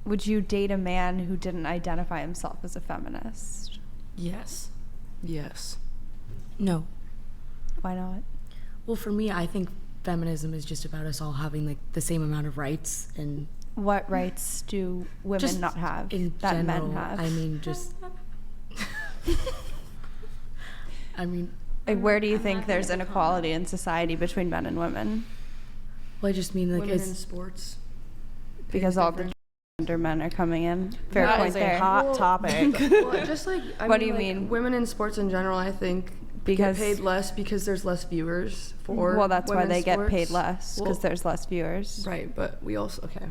Would you date a man who didn't identify himself as a feminist? Yes. Yes. No. Why not? Well, for me, I think feminism is just about us all having like the same amount of rights and What rights do women just not have in that general. men have? I mean, just. I mean. Like, where do you think there's inequality in society between men and women? Well, I just mean like Women in it's sports. Because all the gender men are coming in. Fair That point is a there. hot topic. Well, just like What do you mean? Women in sports in general, I think, Because- get paid less because there's less viewers for. Well, that's why they women's get sports. paid less, because Well, there's less viewers. Right, but we also okay.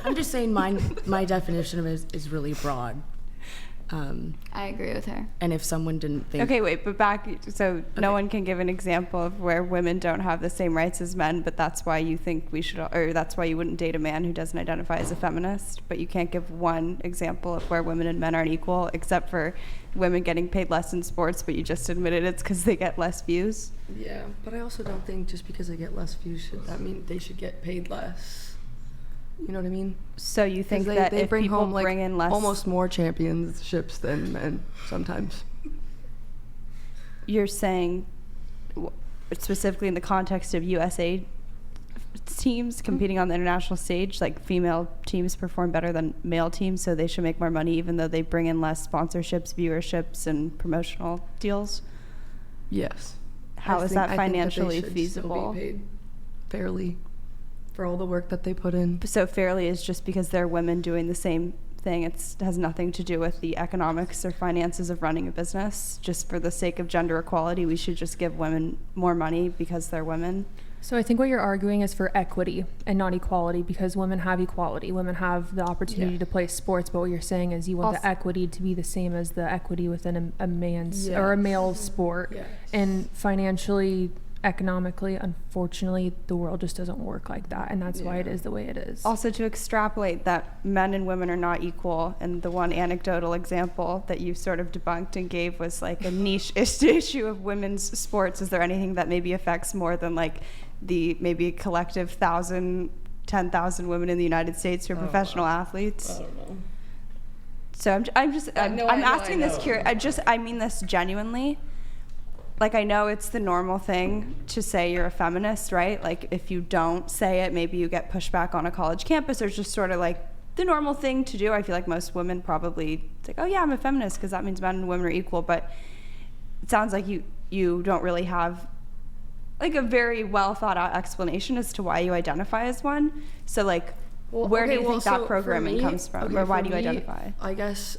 I'm just saying my definition of it is really broad. I agree with her. And if someone didn't think Okay, wait, but back, so no Okay. one can give an example of where women don't have the same rights as men, but that's why you think we should, or that's why you wouldn't date a man who doesn't identify as a feminist, but you can't give one example of where women and men aren't equal, except for women getting paid less in sports, but you just admitted it's because they get less views. Yeah, but I also don't think just because they get less views should that mean they should get paid less. You know what I mean? So you think 'Cause that they if bring people home like bring in less, almost more championships than men sometimes. you're saying specifically in the context of USA teams competing on the international stage, like female teams perform better than male teams, so they should make more money even though they bring in less sponsorships, viewerships, and promotional deals? Yes. How is that financially feasible? Be paid fairly for all the work that they put in. So fairly is just because they're women doing the same thing. It has nothing to do with the economics or finances of running a business. Just for the sake of gender equality, we should just give women more money because they're women. So I think what you're arguing is for equity and not equality, because women have equality. Women have the opportunity to play sports, but what you're saying is you want the equity to be the same as the equity within a man's or a male sport. Yes. And financially, economically, unfortunately, the world just doesn't work like that, and that's why it is the way it is. Also, to extrapolate that men and women are not equal, and the one anecdotal example that you sort of debunked and gave was like a niche issue of women's sports. Is there anything that maybe affects more than like the maybe collective 10,000 women in the United States who are professional athletes? I don't know. So I'm asking this curious. I mean this genuinely. Like, I know it's the normal thing to say you're a feminist, right? Like, if you don't say it, maybe you get pushed back on a college campus, or it's just sort of like the normal thing to do. I feel like most women probably think, oh yeah, I'm a feminist because that means men and women are equal. But it sounds like you don't really have like a very well thought out explanation as to why you identify as one. So like, where do you think that programming comes from, or why do you identify? I guess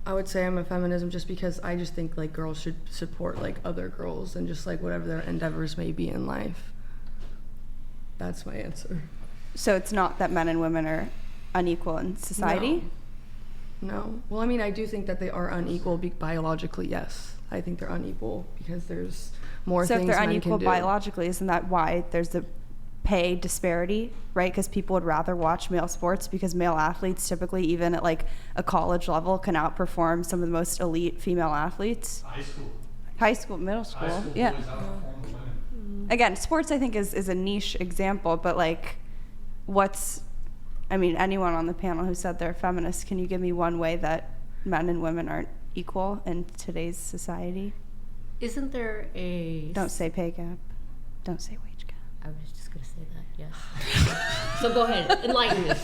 I would say I'm a feminism just because I just think like girls should support like other girls and just like whatever their endeavors may be in life. That's my answer. So it's not that men and women are unequal in society? No. Well, I mean, I do think that they are unequal biologically, yes. I think they're unequal because there's more So things if they're men unequal can do. biologically, isn't that why there's the pay disparity, right? Because people would rather watch male sports because male athletes typically, even at like a college level, can outperform some of the most elite female athletes. High school, middle school, yeah. Again, sports I think is a niche example, but like anyone on the panel who said they're feminists, can you give me one way that men and women aren't equal in today's society? Isn't there a... Don't say pay gap. Don't say wage gap. I was just going to say that, yes. So go ahead, enlighten me.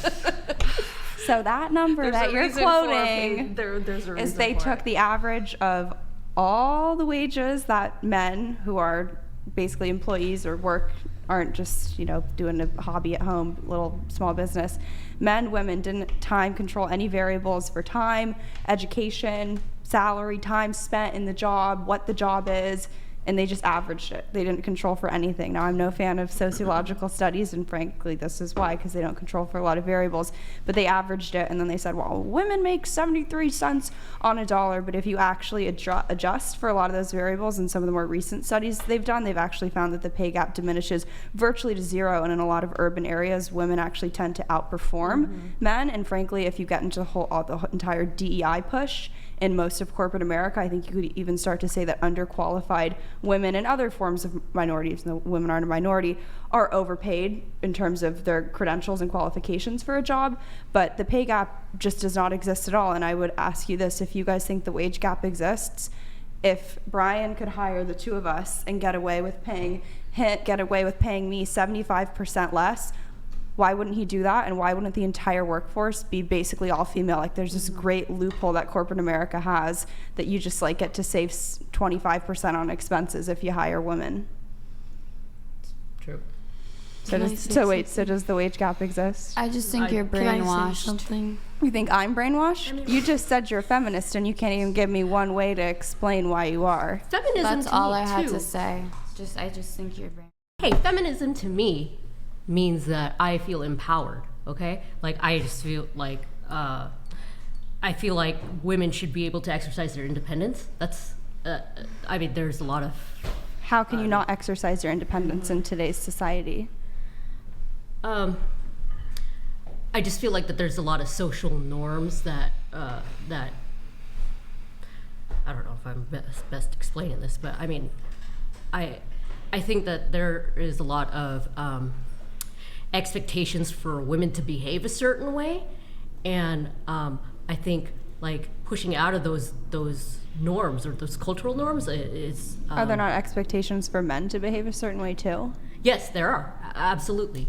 So that number that you're quoting there's a is reason they for took it. the average of all the wages that men who are basically employees or aren't just, doing a hobby at home, little small business. Men, women didn't time control any variables for time, education, salary, time spent in the job, what the job is, and they just averaged it. They didn't control for anything. Now, I'm no fan of sociological studies, and frankly, this is why, because they don't control for a lot of variables. But they averaged it, and then they said, well, women make 73 cents on a dollar, but if you actually adjust for a lot of those variables, and some of the more recent studies they've done, they've actually found that the pay gap diminishes virtually to zero, and in a lot of urban areas, women actually tend to outperform men, and frankly, if you get into the entire DEI push, in most of corporate America. I think you could even start to say that underqualified women and other forms of minorities, and the women aren't a minority, are overpaid in terms of their credentials and qualifications for a job. But the pay gap just does not exist at all. And I would ask you this: if you guys think the wage gap exists, if Brian could hire the two of us and get away with paying me 75% less, why wouldn't he do that? And why wouldn't the entire workforce be basically all female? Like, there's this great loophole that corporate America has that you just like get to save 25% on expenses if you hire women. True. So does the wage gap exist? I just think you're Can I say brainwashed. something? You think I'm brainwashed? You just said you're a feminist and you can't even give me one way to explain why you are. Feminism That's to all me, I had too. to say. I just think you're brainwashed. Hey, feminism to me means that I feel empowered, okay? Like, I just feel like, I feel like women should be able to exercise their independence. That's, I mean, there's a lot of... How can you not exercise your independence in today's society? I just feel like that there's a lot of social norms that that I don't know if I'm best explaining this, but I mean, I think that there is a lot of expectations for women to behave a certain way, and I think like pushing out of those norms or those cultural norms is. Are there not expectations for men to behave a certain way too? Yes, there are, absolutely.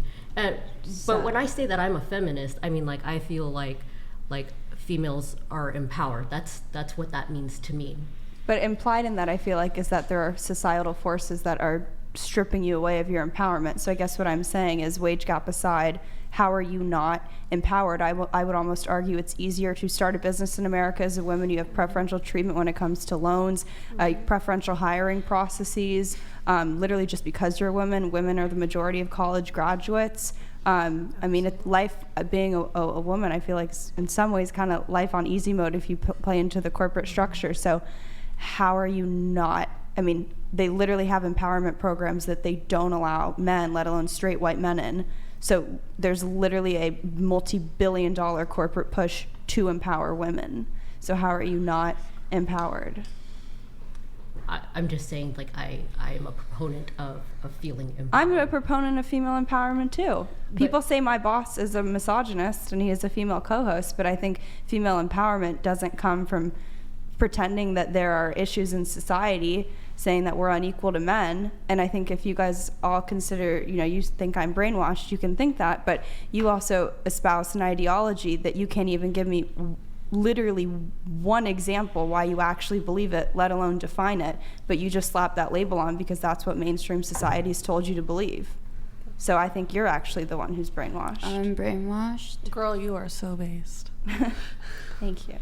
But when I say that I'm a feminist, I mean, like, I feel like females are empowered. That's what that means to me. But implied in that, I feel like, is that there are societal forces that are stripping you away of your empowerment. So I guess what I'm saying is, wage gap aside, how are you not empowered? I would almost argue it's easier to start a business in America as a woman. You have preferential treatment when it comes to loans, preferential hiring processes. Literally, just because you're a woman, women are the majority of college graduates. I mean, life being a woman, I feel like in some ways kind of life on easy mode if you play into the corporate structure. So how are you not? I mean, they literally have empowerment programs that they don't allow men, let alone straight white men, in. So there's literally a multi-billion-dollar corporate push to empower women. So how are you not empowered? I'm just saying, like, I am a proponent of feeling empowered. I'm a proponent of female empowerment too. People say my boss is a misogynist and he is a female co-host, but I think female empowerment doesn't come from pretending that there are issues in society saying that we're unequal to men. And I think if you guys all consider, you think I'm brainwashed, you can think that, but you also espouse an ideology that you can't even give me literally one example why you actually believe it, let alone define it, but you just slap that label on because that's what mainstream society's told you to believe. So I think you're actually the one who's brainwashed. I'm brainwashed. Girl, you are so based. Thank you.